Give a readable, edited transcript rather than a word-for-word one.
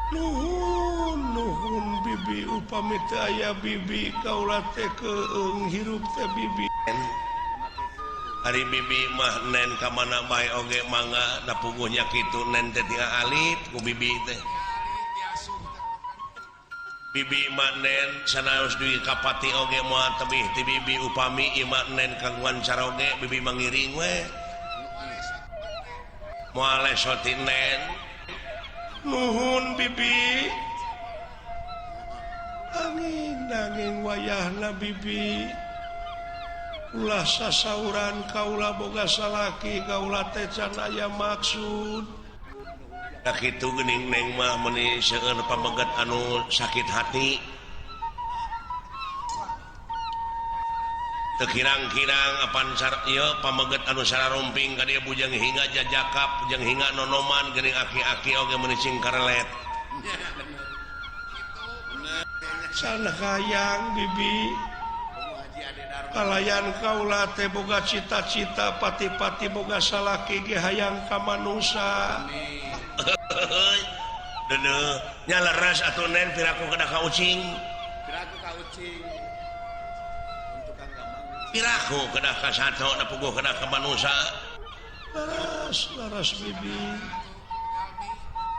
Nuhun Bibi upami teu aya Bibi kaula teh keung hirup teh Bibi. Ari Bibi mah nen ka mana bae oge mangga da puguhnya kitu nen teh tinggal alit ku Bibi teh. Bibi mah nen sanaos duwi kapati oge moal tebih ti Bibi upami ieu mah nen kagungan cara oge Bibi mangiring we. Moal lesoti nen. Nuhun Bibi. Angin wayahna Bibi ulah sasauran kaula boga salaki kaula teh can aya maksud da kitu geuning neng mah meuni seueur pamegat anu sakit hati teu kirang-kirang apan ieu pamegat anu sararomping ka dieu bujang hinga jajakap bujang hinga nonoman geuning aki-aki oge meuni cing karelet sana kayang Bibi kalayan kaula teh boga cita-cita pati-pati boga salaki ge hayang ka manusa deuneu nya leres atuh nen piraku kada ka ucing piraku kada ka sato da puguh kada ka manusa laras Bibi